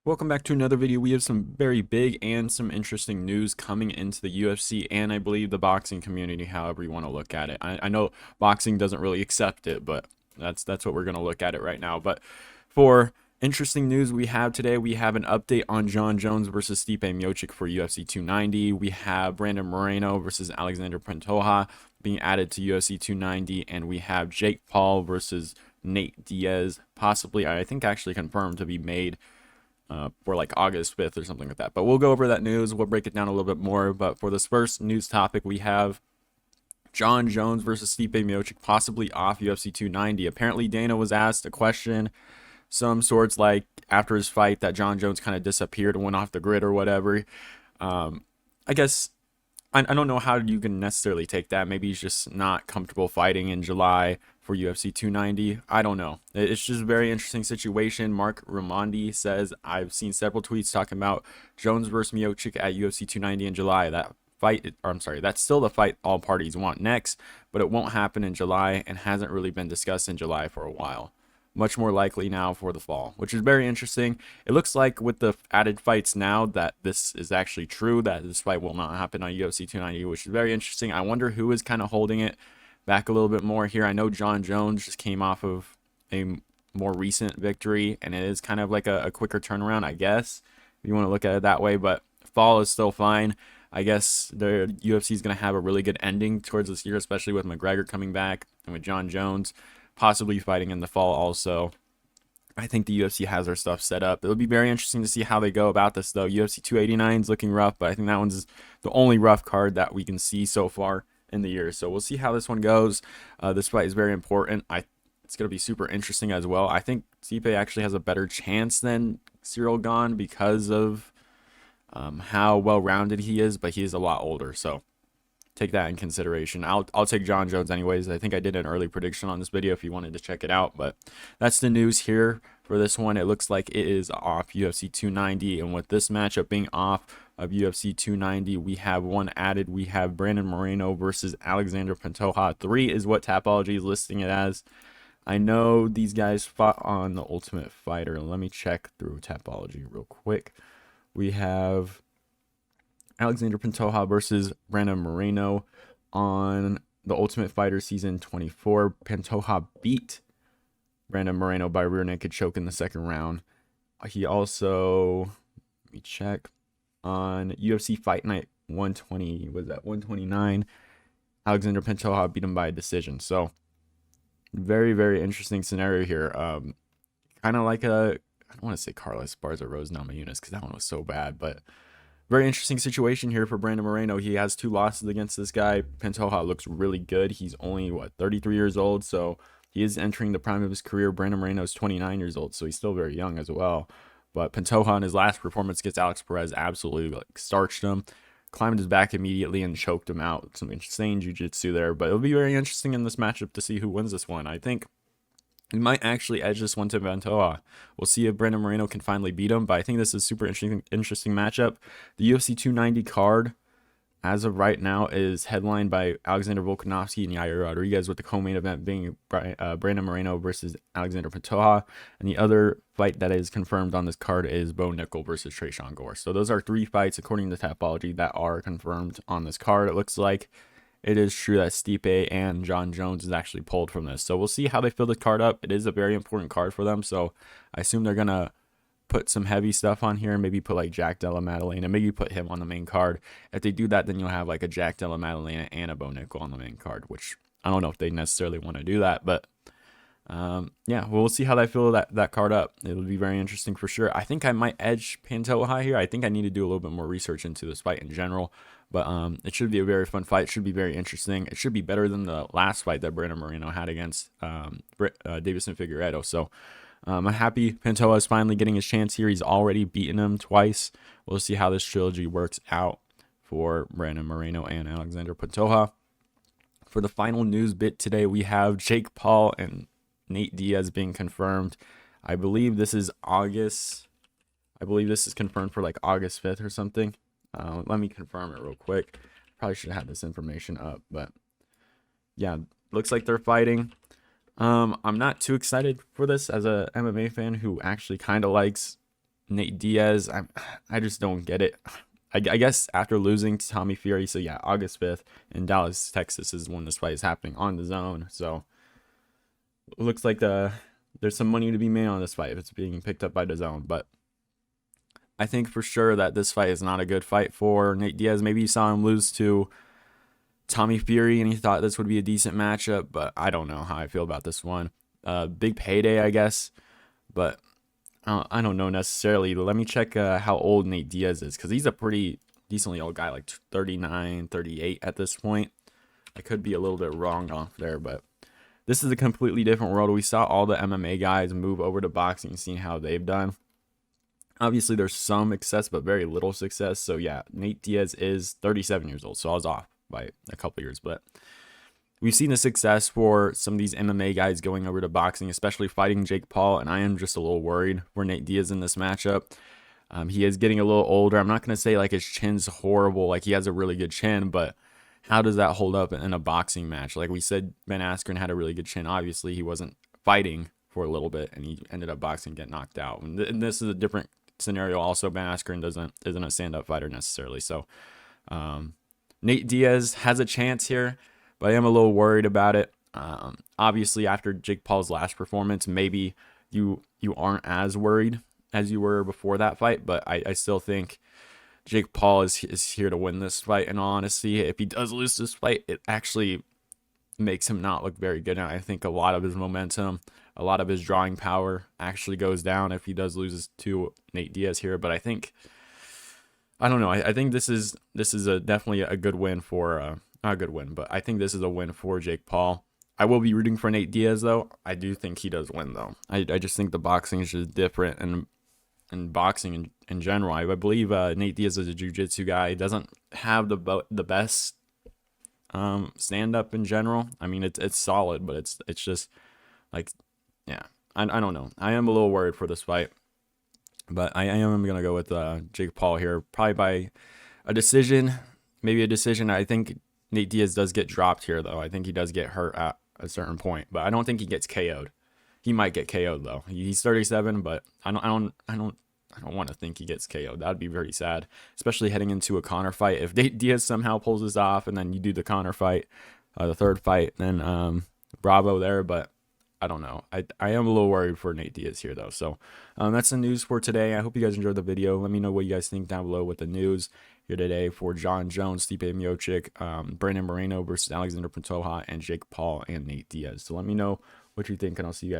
Welcome back to another video. We have some very big and some interesting news coming into the UFC and I believe the boxing community, however you want to look at it. I know boxing doesn't really accept it, but that's what we're going to look at it right now. But for interesting news we have today, we have an update on Jon Jones versus Stipe Miocic for UFC 290. We have Brandon Moreno versus Alexandre Pantoja being added to UFC 290, and we have Jake Paul versus Nate Diaz, possibly, I think actually confirmed to be made for like August 5th or something like that. But we'll go over that news. We'll break it down a little bit more. But for this first news topic, we have Jon Jones versus Stipe Miocic possibly off UFC 290. Apparently, Dana was asked a question, some sorts like after his fight that Jon Jones kind of disappeared and went off the grid or whatever. I guess I don't know how you can necessarily take that. Maybe he's just not comfortable fighting in July for UFC 290. I don't know. It's just a very interesting situation. Mark Raimondi says, I've seen several tweets talking about Jones versus Miocic at UFC 290 in July. That fight, or I'm sorry, that's still the fight all parties want next, but it won't happen in July and hasn't really been discussed in July for a while. Much more likely now for the fall, which is very interesting. It looks like with the added fights now that this is actually true, that this fight will not happen on UFC 290, which is very interesting. I wonder who is kind of holding it back a little bit more here. I know Jon Jones just came off of a more recent victory, and it is kind of like a quicker turnaround, I guess, if you want to look at it that way, but fall is still fine. I guess the UFC is going to have a really good ending towards this year, especially with McGregor coming back and with Jon Jones possibly fighting in the fall also. I think the UFC has their stuff set up. It'll be very interesting to see how they go about this, though. UFC 289 is looking rough, but I think that one's the only rough card that we can see so far in the year. So we'll see how this one goes. This fight is very important. It's going to be super interesting as well. I think Stipe actually has a better chance than Cyril Gane because of how well-rounded he is, but he is a lot older, so take that in consideration. I'll take Jon Jones anyways. I think I did an early prediction on this video if you wanted to check it out, but that's the news here for this one. It looks like it is off UFC 290, and with this matchup being off of UFC 290, we have one added. We have Brandon Moreno versus Alexandre Pantoja. 3 is what Tapology is listing it as. I know these guys fought on The Ultimate Fighter. Let me check through Tapology real quick. We have Alexandre Pantoja versus Brandon Moreno on The Ultimate Fighter Season 24. Pantoja beat Brandon Moreno by rear naked choke in the second round. He also, let me check, on UFC Fight Night 120, was that 129? Alexandre Pantoja beat him by decision. So, very, very interesting scenario here. Kind of like I don't want to say Carlos Barza Rose Namajunas because that one was so bad, but very interesting situation here for Brandon Moreno. He has 2 losses against this guy. Pantoja looks really good. He's only, 33 years old, so he is entering the prime of his career. Brandon Moreno is 29 years old, so he's still very young as well. But Pantoja in his last performance against Alex Perez absolutely starched him, climbed his back immediately and choked him out. Some insane jiu-jitsu there, but it'll be very interesting in this matchup to see who wins this one. I think he might actually edge this one to Pantoja. We'll see if Brandon Moreno can finally beat him, but I think this is a super interesting matchup. The UFC 290 card, as of right now, is headlined by Alexander Volkanovski and Yair Rodriguez, with the co-main event being Brandon Moreno versus Alexandre Pantoja. And the other fight that is confirmed on this card is Bo Nickel versus Tresean Gore. So those are 3 fights, according to Tapology, that are confirmed on this card. It looks like it is true that Stipe and Jon Jones is actually pulled from this. So we'll see how they fill the card up. It is a very important card for them. So I assume they're going to put some heavy stuff on here. Maybe put like Jack Della Maddalena. Maybe put him on the main card. If they do that, then you'll have like a Jack Della Maddalena and a Bo Nickel on the main card, which I don't know if they necessarily want to do that. But yeah, we'll see how they fill that card up. It'll be very interesting for sure. I think I might edge Pantoja here. I think I need to do a little bit more research into this fight in general. But it should be a very fun fight. It should be very interesting. It should be better than the last fight that Brandon Moreno had against Davison Figueiredo. So I'm happy Pantoja is finally getting his chance here. He's already beaten him twice. We'll see how this trilogy works out for Brandon Moreno and Alexandre Pantoja. For the final news bit today, we have Jake Paul and Nate Diaz being confirmed. I believe this is August. I believe this is confirmed for like August 5th or something. Let me confirm it real quick. Probably should have had this information up, but yeah, looks like they're fighting. I'm not too excited for this as a MMA fan who actually kind of likes Nate Diaz, I just don't get it. I guess after losing to Tommy Fury, so yeah, August 5th in Dallas, Texas is when this fight is happening on the Zone. So it looks like there's some money to be made on this fight if it's being picked up by the Zone. But I think for sure that this fight is not a good fight for Nate Diaz. Maybe you saw him lose to Tommy Fury and he thought this would be a decent matchup, but I don't know how I feel about this one. Big payday, I guess, but I don't know necessarily. Let me check how old Nate Diaz is, because he's a pretty decently old guy, like 39, 38 at this point. I could be a little bit wrong off there, but this is a completely different world. We saw all the MMA guys move over to boxing and seeing how they've done. Obviously, there's some success, but very little success. So yeah, Nate Diaz is 37 years old, so I was off by a couple years, but we've seen the success for some of these MMA guys going over to boxing, especially fighting Jake Paul, and I am just a little worried for Nate Diaz in this matchup. He is getting a little older. I'm not going to say like his chin's horrible, like he has a really good chin, but how does that hold up in a boxing match? Like we said, Ben Askren had a really good chin. Obviously, he wasn't fighting for a little bit, and he ended up boxing, get knocked out. And this is a different scenario. Also, Ben Askren isn't a stand-up fighter necessarily. So Nate Diaz has a chance here, but I am a little worried about it. Obviously, after Jake Paul's last performance, maybe you aren't as worried as you were before that fight, but I still think Jake Paul is here to win this fight. In all honesty, if he does lose this fight, it actually makes him not look very good. And I think a lot of his momentum, a lot of his drawing power actually goes down if he does lose to Nate Diaz here. But I don't know. I think this is definitely a good win for not a good win, but I think this is a win for Jake Paul. I will be rooting for Nate Diaz though. I do think he does win though. I just think the boxing is just different, and boxing in general. I believe Nate Diaz is a jiu-jitsu guy. He doesn't have the best stand up in general. I mean it's solid, but it's just like, yeah. I don't know. I am a little worried for this fight. But I am going to go with Jake Paul here, probably by a decision, maybe a decision. I think Nate Diaz does get dropped here, though. I think he does get hurt at a certain point, but I don't think he gets KO'd. He might get KO'd though. He's 37, but I don't want to think he gets KO'd. That'd be very sad, especially heading into a Conor fight. If Nate Diaz somehow pulls this off, and then you do the Conor fight, the third fight, then bravo there. But I don't know. I am a little worried for Nate Diaz here, though. So that's the news for today. I hope you guys enjoyed the video. Let me know what you guys think down below with the news here today for Jon Jones, Stipe Miocic, Brandon Moreno versus Alexandre Pantoja, and Jake Paul and Nate Diaz. So let me know what you think, and I'll see you guys.